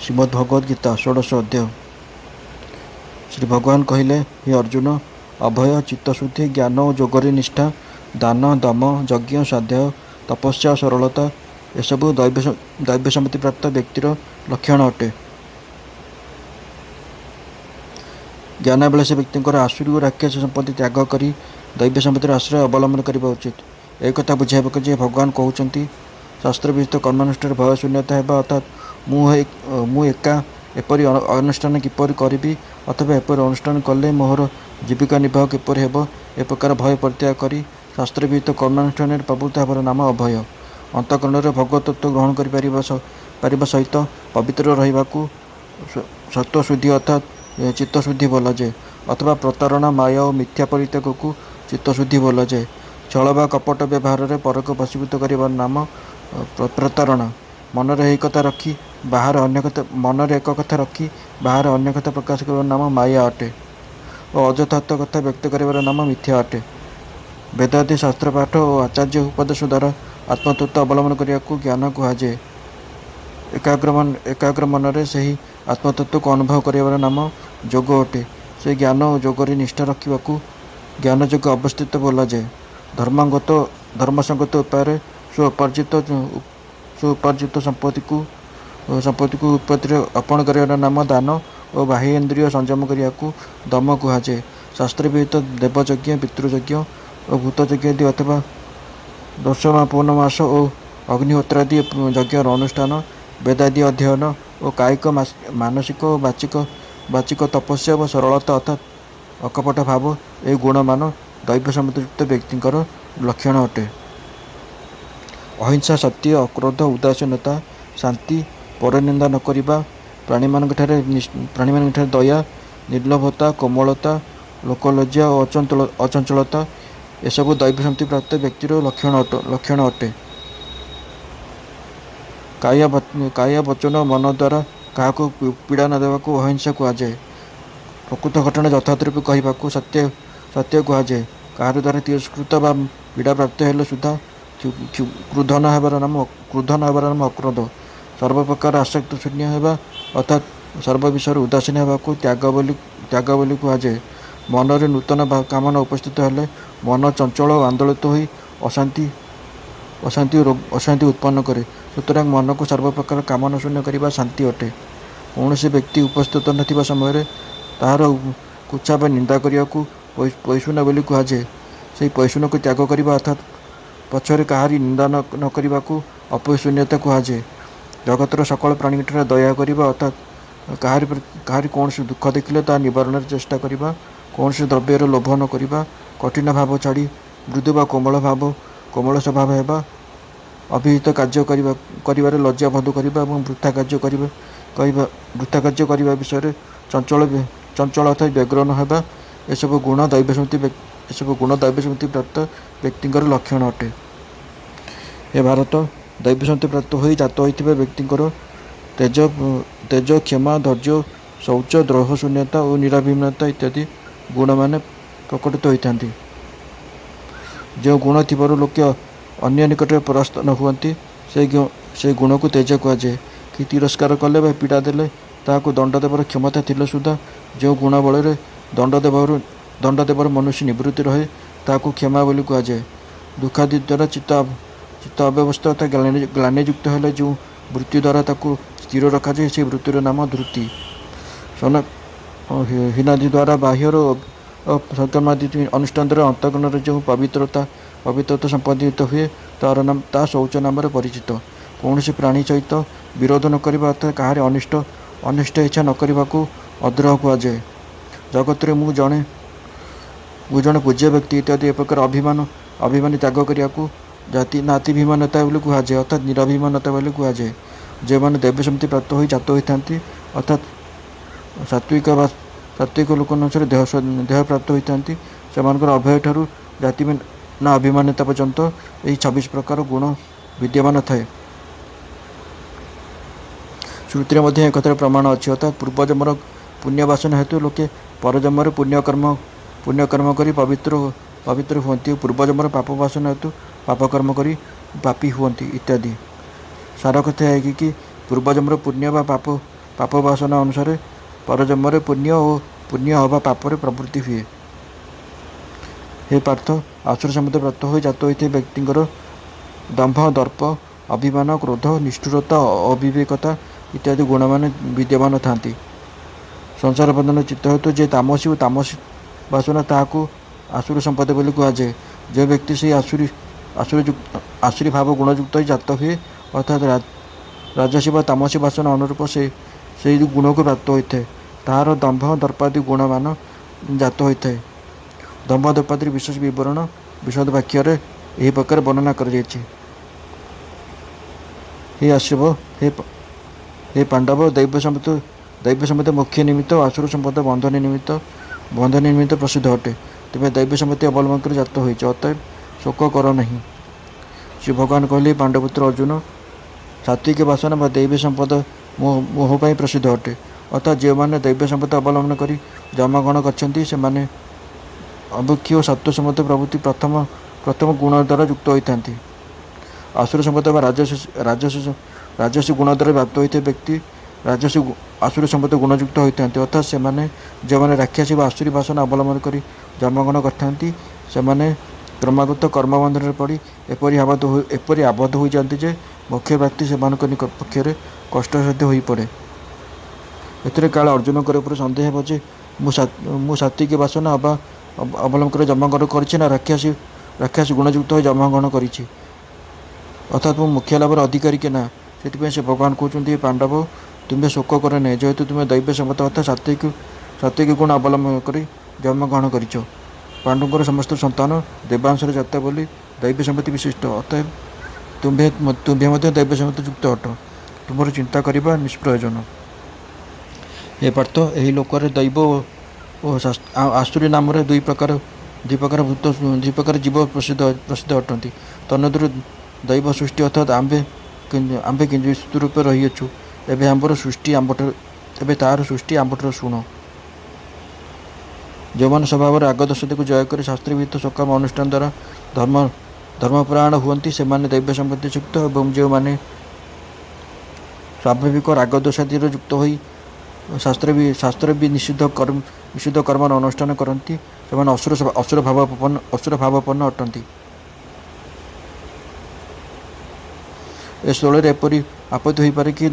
ଶ୍ରୀମଦ୍ ଭଗବଦ୍ ଗୀତା ଷୋଡ଼ଶ ଅଧ୍ୟାୟ। ଶ୍ରୀ ଭଗବାନ କହିଲେ, ହେ ଅର୍ଜୁନ, ଅଭୟ, ଚିତ୍ତଶୁଦ୍ଧି, ଜ୍ଞାନ ଓ ଯୋଗରେ ନିଷ୍ଠା, ଦାନ, ଦମ, ଯଜ୍ଞ, ସ୍ୱାଧ୍ୟାୟ, ତପସ୍ୟା ଓ ସରଳତା ଏସବୁ ଦୈବ୍ୟ ସମ୍ପତ୍ତିପ୍ରାପ୍ତ ବ୍ୟକ୍ତିର ଲକ୍ଷଣ ଅଟେ। ଜ୍ଞାନାଭିଳାଷୀ ବ୍ୟକ୍ତିଙ୍କର ଆସୁରୀ ଓ ରାକ୍ଷସ ସମ୍ପତ୍ତି ତ୍ୟାଗ କରି ଦୈବ୍ୟ ସମ୍ପତ୍ତିର ଆଶ୍ରୟ ଅବଲମ୍ବନ କରିବା ଉଚିତ। ଏହି କଥା ବୁଝାଇବାକୁ ଯେ ଭଗବାନ କହୁଛନ୍ତି, ଶାସ୍ତ୍ରବିହିତ କର୍ମାନୁଷ୍ଠାନରେ ଭୟ ଶୂନ୍ୟତା ହେବା ଅର୍ଥାତ୍ ମୁଁ ଏକା ଏପରି ଅନୁଷ୍ଠାନ କିପରି କରିବି ଅଥବା ଏପରି ଅନୁଷ୍ଠାନ କଲେ ମୋର ଜୀବିକା ନିର୍ବାହ କିପରି ହେବ, ଏ ପ୍ରକାର ଭୟ ପରିତ୍ୟାଗ କରି ଶାସ୍ତ୍ରବିହିତ କର୍ମାନୁଷ୍ଠାନରେ ପ୍ରବୃତ୍ତ ହେବାର ନାମ ଅଭୟ। ଅନ୍ତଃକରଣରେ ଭଗବତ ତତ୍ତ୍ୱ ଗ୍ରହଣ କରିପାରିବା ସହିତ ପବିତ୍ର ରହିବାକୁ ସତ୍ତ୍ୱଶୁଦ୍ଧି ଅର୍ଥାତ୍ ଚିତ୍ତଶୁଦ୍ଧି ବୋଲାଯାଏ, ଅଥବା ପ୍ରତାରଣା, ମାୟା ଓ ମିଥ୍ୟା ପରିତ୍ୟାଗକୁ ଚିତ୍ତଶୁଦ୍ଧି ବୋଲାଯାଏ। ଛଳ ବା କପଟ ବ୍ୟବହାରରେ ପରକୁ ବଶୀଭୂତ କରିବାର ନାମ ପ୍ରତାରଣା। ମନରେ ଏକ କଥା ରଖି ବାହାରେ ଅନ୍ୟ କଥା ପ୍ରକାଶ କରିବାର ନାମ ମାୟା ଅଟେ ଓ ଅଯଥାର୍ଥ କଥା ବ୍ୟକ୍ତ କରିବାର ନାମ ମିଥ୍ୟା ଅଟେ। ବେଦାଦି ଶାସ୍ତ୍ରପାଠ ଓ ଆଚାର୍ଯ୍ୟ ଉପଦେଶ ଦ୍ୱାରା ଆତ୍ମତତ୍ତ୍ୱ ଅବଲମ୍ବନ କରିବାକୁ ଜ୍ଞାନ କୁହାଯାଏ। ଏକାଗ୍ର ମନରେ ସେହି ଆତ୍ମତତ୍ତ୍ୱକୁ ଅନୁଭବ କରିବାର ନାମ ଯୋଗ ଅଟେ। ସେ ଜ୍ଞାନ ଓ ଯୋଗରେ ନିଷ୍ଠା ରଖିବାକୁ ଜ୍ଞାନଯୋଗ ଅବସ୍ଥିତ ବୋଲାଯାଏ। ଧର୍ମସଙ୍ଗତ ଉପାୟରେ ସ୍ୱଉପାର୍ଜିତ ସମ୍ପତ୍ତିକୁ ଉତ୍ପତ୍ତିରେ ଅର୍ପଣ କରିବାର ନାମ ଦାନ ଓ ବାହ୍ୟ ଇନ୍ଦ୍ରିୟ ସଂଯମ କରିବାକୁ ଦମ କୁହାଯାଏ। ଶାସ୍ତ୍ରବିହିତ ଦେବଯଜ୍ଞ, ପିତୃଯଜ୍ଞ ଓ ଭୂତଯଜ୍ଞ ଆଦି ଅଥବା ଦଶମାପୌନମାସ ଓ ଅଗ୍ନିହୋତ୍ରାଦି ଯଜ୍ଞର ଅନୁଷ୍ଠାନ, ବେଦାଦି ଅଧ୍ୟୟନ ଓ କାୟିକ, ମାନସିକ ଓ ବାଚିକ ତପସ୍ୟା ଓ ସରଳତା ଅର୍ଥାତ୍ ଅକପଟ ଭାବ, ଏହି ଗୁଣମାନ ଦୈବ୍ୟ ସମ୍ପତ୍ତିଯୁକ୍ତ ବ୍ୟକ୍ତିଙ୍କର ଲକ୍ଷଣ ଅଟେ। ଅହିଂସା, ସତ୍ୟ, ଅକ୍ରୋଧ, ଉଦାସୀନତା, ଶାନ୍ତି, ପରନିନ୍ଦା ନ କରିବା, ପ୍ରାଣୀମାନଙ୍କଠାରେ ଦୟା, ନିର୍ଲୋଭତା, କୋମଳତା, ଲୋକଲଜ୍ଜା ଓ ଅଚଞ୍ଚଳତା ଏସବୁ ଦୈବ୍ୟ ସମ୍ପତ୍ତି ପ୍ରାପ୍ତ ବ୍ୟକ୍ତିର ଲକ୍ଷଣ ଅଟେ। କାୟ, ବଚନ ଓ ମନ ଦ୍ୱାରା କାହାକୁ ପୀଡ଼ା ନ ଦେବାକୁ ଅହିଂସା କୁହାଯାଏ। ପ୍ରକୃତ ଘଟଣା ଯଥାର୍ଥ ରୂପେ କହିବାକୁ ସତ୍ୟ କୁହାଯାଏ। କାହାର ଦ୍ୱାରା ତିରସ୍କୃତ ବା ପୀଡ଼ାପ୍ରାପ୍ତ ହେଲେ ସୁଦ୍ଧା କ୍ରୁଧ ନ ହେବାର ନାମ ଅକ୍ରୋଧ। ସର୍ବପ୍ରକାର ଆସକ୍ତ ଶୂନ୍ୟ ହେବା ଅର୍ଥାତ୍ ସର୍ବ ବିଷୟରେ ଉଦାସୀନ ହେବାକୁ ତ୍ୟାଗ ବୋଲି କୁହାଯାଏ। ମନରେ ନୂତନ କାମନା ଉପସ୍ଥିତ ହେଲେ ମନ ଚଞ୍ଚଳ ଓ ଆନ୍ଦୋଳିତ ହୋଇ ଅଶାନ୍ତି ଉତ୍ପନ୍ନ କରେ। ସୁତରାଂ ମନକୁ ସର୍ବପ୍ରକାର କାମନା ଶୂନ୍ୟ କରିବା ଶାନ୍ତି ଅଟେ। କୌଣସି ବ୍ୟକ୍ତି ଉପସ୍ଥିତ ନଥିବା ସମୟରେ ତାହାର କୁଚ୍ଛା ବା ନିନ୍ଦା କରିବାକୁ ପୈଶୂନ୍ୟ ବୋଲି କୁହାଯାଏ। ସେହି ପୈଶୂନ୍ୟକୁ ତ୍ୟାଗ କରିବା ଅର୍ଥାତ୍ ପଛରେ କାହାରି ନିନ୍ଦା ନ କରିବାକୁ ଅପୈଶୂନ୍ୟତା କୁହାଯାଏ। ଜଗତର ସକଳ ପ୍ରାଣୀଙ୍କଠାରେ ଦୟା କରିବା ଅର୍ଥାତ୍ କାହାରି କୌଣସି ଦୁଃଖ ଦେଖିଲେ ତାହା ନିବାରଣରେ ଚେଷ୍ଟା କରିବା, କୌଣସି ଦ୍ରବ୍ୟର ଲୋଭ ନ କରିବା, କଠିନ ଭାବ ଛାଡ଼ି ମୃଦୁ ବା କୋମଳ ସ୍ୱଭାବ ହେବା, ଅବିହିତ କାର୍ଯ୍ୟ କରିବାରେ ଲଜ୍ଜା ବୋଧ କରିବା ଏବଂ ବୃଥା କାର୍ଯ୍ୟ କରିବା ବିଷୟରେ ଚଞ୍ଚଳ ଅର୍ଥାତ୍ ବ୍ୟଗ୍ର ନ ହେବା ଏସବୁ ଗୁଣ ଦୈବ୍ୟ ସମ୍ପତ୍ତି ପ୍ରାପ୍ତ ବ୍ୟକ୍ତିଙ୍କର ଲକ୍ଷଣ ଅଟେ। ହେ ଭାରତ, ଦୈବ୍ୟ ସମ୍ପତ୍ତି ପ୍ରାପ୍ତ ହୋଇ ଜାତ ହୋଇଥିବା ବ୍ୟକ୍ତିଙ୍କର ତେଜ, କ୍ଷମା, ଧୈର୍ଯ୍ୟ, ଶୌଚ, ଦ୍ରୋହ ଶୂନ୍ୟତା ଓ ନିରାଭିମାନତା ଇତ୍ୟାଦି ଗୁଣମାନେ ପ୍ରକଟିତ ହୋଇଥାନ୍ତି। ଯେଉଁ ଗୁଣ ଥିବାରୁ ଲୋକେ ଅନ୍ୟ ନିକଟରେ ପରାସ୍ତ ନ ହୁଅନ୍ତି, ସେ ଗୁଣକୁ ତେଜ କୁହାଯାଏ। କି ତିରସ୍କାର କଲେ ବା ପୀଡ଼ା ଦେଲେ ତାହାକୁ ଦଣ୍ଡ ଦେବାର କ୍ଷମତା ଥିଲେ ସୁଦ୍ଧା ଯେଉଁ ଗୁଣ ବଳରେ ଦଣ୍ଡ ଦେବାର ମନୁଷ୍ୟ ନିବୃତ୍ତି ରହେ, ତାହାକୁ କ୍ଷମା ବୋଲି କୁହାଯାଏ। ଦୁଃଖାଦି ଦ୍ୱାରା ଚିତ୍ତ ଅବ୍ୟବସ୍ଥା ତଥା ଗ୍ଳାନିଯୁକ୍ତ ହେଲେ ଯେଉଁ ବୃତ୍ତି ଦ୍ୱାରା ତାକୁ ସ୍ଥିର ରଖାଯାଏ, ସେହି ବୃତ୍ତିର ନାମ ଧୃତି। ହୀନାଦି ଦ୍ୱାରା ବାହ୍ୟର ଓ ସତ୍କର୍ମାଦି ଅନୁଷ୍ଠାନ ଦ୍ୱାରା ଅନ୍ତଃକରଣରେ ଯେଉଁ ପବିତ୍ରତା ସମ୍ପାଦିତ ହୁଏ, ତାହା ଶୌଚ ନାମରେ ପରିଚିତ। କୌଣସି ପ୍ରାଣୀ ସହିତ ବିରୋଧ ନ କରିବା ଅର୍ଥାତ୍ କାହାରି ଅନିଷ୍ଟ ଇଚ୍ଛା ନ କରିବାକୁ ଅଦ୍ରୋହ କୁହାଯାଏ। ଜଗତରେ ମୁଁ ଜଣେ ପୂଜ୍ୟ ବ୍ୟକ୍ତି ଇତ୍ୟାଦି ଏ ପ୍ରକାର ଅଭିମାନୀ ତ୍ୟାଗ କରିବାକୁ ନାତିଭିମାନତା ବୋଲି କୁହାଯାଏ ଅର୍ଥାତ୍ ନିରାଭିମାନତା ବୋଲି କୁହାଯାଏ। ଯେଉଁମାନେ ଦୈବ୍ୟ ସମ୍ପତ୍ତି ପ୍ରାପ୍ତ ହୋଇ ଜାତ ହୋଇଥାନ୍ତି ଅର୍ଥାତ୍ ସାତ୍ତ୍ୱିକ ଲୋକ ଅନୁସାରେ ଦେହ ପ୍ରାପ୍ତ ହୋଇଥାନ୍ତି, ସେମାନଙ୍କର ଅଭୟଠାରୁ ଜାତି ନା ଅଭିମାନତା ପର୍ଯ୍ୟନ୍ତ ଏହି 26 ପ୍ରକାର ଗୁଣ ବିଦ୍ୟମାନ ଥାଏ। ଶ୍ରୁତିରେ ମଧ୍ୟ ଏ କଥାର ପ୍ରମାଣ ଅଛି ଅର୍ଥାତ୍ ପୂର୍ବଜନ୍ମର ପୁଣ୍ୟବାସନା ହେତୁ ଲୋକେ ପରଜନ୍ମରେ ପୁଣ୍ୟକର୍ମ କରି ପବିତ୍ର ହୁଅନ୍ତି ଓ ପୂର୍ବଜନ୍ମର ପାପ ବାସନା ହେତୁ ପାପକର୍ମ କରି ପାପୀ ହୁଅନ୍ତି ଇତ୍ୟାଦି। ସାର କଥା ଏହି କି ପୂର୍ବଜନ୍ମର ପୁଣ୍ୟ ବା ପାପ ବାସନା ଅନୁସାରେ ପରଜନ୍ମରେ ପୁଣ୍ୟ ଓ ପୁଣ୍ୟ ହେବା ପାପରେ ପ୍ରବୃତ୍ତି ହୁଏ। ହେ ପାର୍ଥ, ଆସୁର ସମ୍ବନ୍ଧ ପ୍ରାପ୍ତ ହୋଇ ଜାତ ହୋଇଥିବା ବ୍ୟକ୍ତିଙ୍କର ଦମ୍ଭ, ଦର୍ପ, ଅଭିମାନ, କ୍ରୋଧ, ନିଷ୍ଠୁରତା, ଅବିବେକତା ଇତ୍ୟାଦି ଗୁଣମାନେ ବିଦ୍ୟମାନ ଥାନ୍ତି। ସଂସାର ବନ୍ଧନ ଚିତ୍ତ ହେତୁ ଯେ ତାମସୀ ଓ ତାମସୀ ବାସନା ତାହାକୁ ଆସୁର ସମ୍ପଦ ବୋଲି କୁହାଯାଏ। ଯେଉଁ ବ୍ୟକ୍ତି ସେହି ଆସୁରୀ ଭାବ ଗୁଣଯୁକ୍ତ ହୋଇ ଜାତ ହୁଏ ଅର୍ଥାତ୍ ରାଜସୀ ବା ତାମସୀ ବାସନା ଅନୁରୂପ ସେହି ଗୁଣକୁ ପ୍ରାପ୍ତ ହୋଇଥାଏ, ତାହାର ଦମ୍ଭ ଦର୍ପାଦି ଗୁଣମାନ ଜାତ ହୋଇଥାଏ। ଦମ୍ଭ ଦର୍ପାଦିର ବିଶେଷ ବିବରଣ ବିଶଦ ବାକ୍ୟରେ ଏହି ପ୍ରକାର ବର୍ଣ୍ଣନା କରାଯାଇଛି। ହେ ଆଶ୍ରବ, ହେ ପାଣ୍ଡବ, ଦୈବ ସମ୍ପଦ ମୁଖ୍ୟ ନିମିତ୍ତ ଓ ଆସୁର ସମ୍ପଦ ବନ୍ଧନ ନିମିତ୍ତ ପ୍ରସିଦ୍ଧ ଅଟେ। ତେବେ ଦୈବ ସମ୍ପତ୍ତି ଅବଲମ୍ବନ କରି ଜାତ ହୋଇଛ, ଅତଏବ ଶୋକ କର ନାହିଁ। ଶ୍ରୀ ଭଗବାନ କହିଲେ, ପାଣ୍ଡବପୁତ୍ର ଅର୍ଜୁନ, ସାତ୍ୱିକ ବାସନା ବା ଦୈବ ସମ୍ପଦ ମୋହ ପାଇଁ ପ୍ରସିଦ୍ଧ ଅଟେ। ଅର୍ଥାତ୍ ଯେଉଁମାନେ ଦୈବ ସମ୍ପଦ ଅବଲମ୍ବନ କରି ଜନ୍ମଗ୍ରହଣ କରିଛନ୍ତି ସେମାନେ ଅବକ୍ଷୀ ଓ ସତ୍ତ୍ୱ ସମ୍ପଦ ପ୍ରଭୃତି ପ୍ରଥମ ଗୁଣ ଦ୍ୱାରା ଯୁକ୍ତ ହୋଇଥାନ୍ତି। ଆସୁର ସମ୍ପଦ ବା ରାଜସୀ ଗୁଣ ଦ୍ୱାରା ପ୍ରାପ୍ତ ହୋଇଥିବା ବ୍ୟକ୍ତି ଆସୁର ସମ୍ପଦ ଗୁଣଯୁକ୍ତ ହୋଇଥାନ୍ତି। ଅର୍ଥାତ୍ ଯେଉଁମାନେ ରାକ୍ଷସୀ ବା ଆସୁରୀ ବାସନା ଅବଲମ୍ବନ କରି ଜନ୍ମଗ୍ରହଣ କରିଥାନ୍ତି ସେମାନେ କ୍ରମାଗତ କର୍ମବନ୍ଧନରେ ପଡ଼ି ଏପରି ଆବଦ୍ଧ ହୋଇଯାଆନ୍ତି ଯେ ମୋକ୍ଷ ପ୍ରାପ୍ତି ସେମାନଙ୍କ ପକ୍ଷରେ କଷ୍ଟସାଧ୍ୟ ହୋଇପଡ଼େ। ଏଥିରେ କାଳେ ଅର୍ଜୁନଙ୍କର ଉପରେ ସନ୍ଦେହ ହେବ ଯେ ମୁଁ ସାତ୍ୱିକ ବାସନା ଅବଲମ୍ବନ କରି ଜନ୍ମଗ୍ରହଣ କରିଛି ନା ରାକ୍ଷସୀ ଗୁଣଯୁକ୍ତ ହୋଇ ଜନ୍ମଗ୍ରହଣ କରିଛି, ଅର୍ଥାତ୍ ମୁଁ ମୁଖ୍ୟ ଲାଭର ଅଧିକାରୀ କି ନା। ସେଥିପାଇଁ ସେ ଭଗବାନ କହୁଛନ୍ତି, ହେ ପାଣ୍ଡବ, ତୁମେ ଶୋକ କର ନାହିଁ, ଯେହେତୁ ତୁମେ ଦୈବ ସମ୍ପଦ ଅର୍ଥାତ୍ ସାତ୍ୱିକ ଗୁଣ ଅବଲମ୍ବନ କରି ଜନ୍ମଗ୍ରହଣ କରିଛ। ପାଣ୍ଡୁଙ୍କର ସମସ୍ତ ସନ୍ତାନ ଦେବାଂଶରେ ଜାତ ବୋଲି ଦୈବ ସମ୍ପତ୍ତି ବିଶିଷ୍ଟ, ଅତଏବ ତୁମ୍ଭେ ମଧ୍ୟ ଦୈବ ସମ୍ପତ୍ତି ଯୁକ୍ତ ଅଟ। ତୁମର ଚିନ୍ତା କରିବା ନିଷ୍ପ୍ରୟୋଜନ। ହେ ପାର୍ଥ, ଏହି ଲୋକରେ ଦୈବ ଓ ଆସୁରୀ ନାମରେ ଦୁଇ ପ୍ରକାର ଜୀବ ପ୍ରସିଦ୍ଧ ଅଟନ୍ତି। ତନ୍ମଧ୍ୟରୁ ଦୈବ ସୃଷ୍ଟି ଅର୍ଥାତ୍ ଆମ୍ଭେ କିଞ୍ଚିତ୍ ରୂପେ ରହିଅଛୁ, ଏବେ ତାହାର ସୃଷ୍ଟି ଆମ୍ଭଠାରୁ ଶୁଣ। ଯେଉଁମାନେ ସ୍ୱଭାବରେ ରାଗଦ୍ୱେଷାଦିକୁ ଜୟ କରି ଶାସ୍ତ୍ରବିହିତ ସକାମ ଅନୁଷ୍ଠାନ ଦ୍ୱାରା ଧର୍ମପରାୟଣ ହୁଅନ୍ତି ସେମାନେ ଦୈବ ସମ୍ପତ୍ତି ଯୁକ୍ତ, ଏବଂ ଯେଉଁମାନେ ସ୍ୱାଭାବିକ ରାଗଦ୍ୱେଷାଦିରେ ଯୁକ୍ତ ହୋଇ ଶାସ୍ତ୍ର ବି ନିଷିଦ୍ଧ କର୍ମର ଅନୁଷ୍ଠାନ କରନ୍ତି ସେମାନେ ଅସୁର ଭାବାପନ୍ନ ଅଟନ୍ତି। ଏ ସ୍ଥଳରେ ଏପରି ଆପତ୍ତି ହୋଇପାରେ କି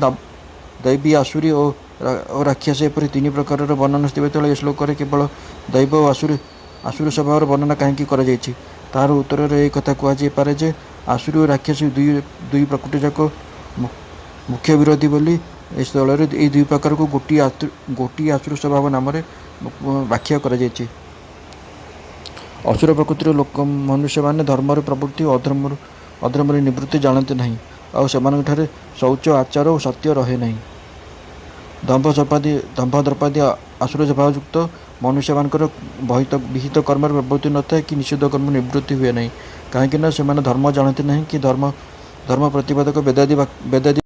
ଦୈବୀ, ଆସୁରୀ ଓ ରାକ୍ଷସ ଏପରି ତିନି ପ୍ରକାରର ବର୍ଣ୍ଣନା ଥିବା ତେଳେ ଏ ଶ୍ଲୋକରେ କେବଳ ଦୈବ ଓ ଆସୁରୀ ସ୍ୱଭାବର ବର୍ଣ୍ଣନା କାହିଁକି କରାଯାଇଛି? ତାହାର ଉତ୍ତରରେ ଏହି କଥା କୁହାଯାଇପାରେ ଯେ ଆସୁରୀ ଓ ରାକ୍ଷସୀ ଦୁଇ ପ୍ରକୃତିଯାକ ମୁଖ୍ୟ ବିରୋଧୀ ବୋଲି ଏ ସ୍ଥଳରେ ଏହି ଦୁଇ ପ୍ରକାରକୁ ଗୋଟିଏ ଆସୁର ସ୍ୱଭାବ ନାମରେ ବ୍ୟାଖ୍ୟା କରାଯାଇଛି। ଅସୁର ପ୍ରକୃତିର ମନୁଷ୍ୟମାନେ ଧର୍ମର ପ୍ରବୃତ୍ତି ଓ ଅଧର୍ମର ନିବୃତ୍ତି ଜାଣନ୍ତି ନାହିଁ, ଆଉ ସେମାନଙ୍କଠାରେ ଶୌଚ, ଆଚାର ଓ ସତ୍ୟ ରହେ ନାହିଁ। ଦମ୍ଭ ଦର୍ପାଦି ଆସୁର ସ୍ୱଭାବଯୁକ୍ତ ମନୁଷ୍ୟମାନଙ୍କର ବିହିତ କର୍ମର ପ୍ରବୃତ୍ତି ନଥାଏ କି ନିଷିଦ୍ଧ କର୍ମ ନିବୃତ୍ତି ହୁଏ ନାହିଁ, କାହିଁକି ନା ସେମାନେ ଧର୍ମ ଜାଣନ୍ତି ନାହିଁ କି ଧର୍ମ ପ୍ରତିପାଦକ ବେଦାଦି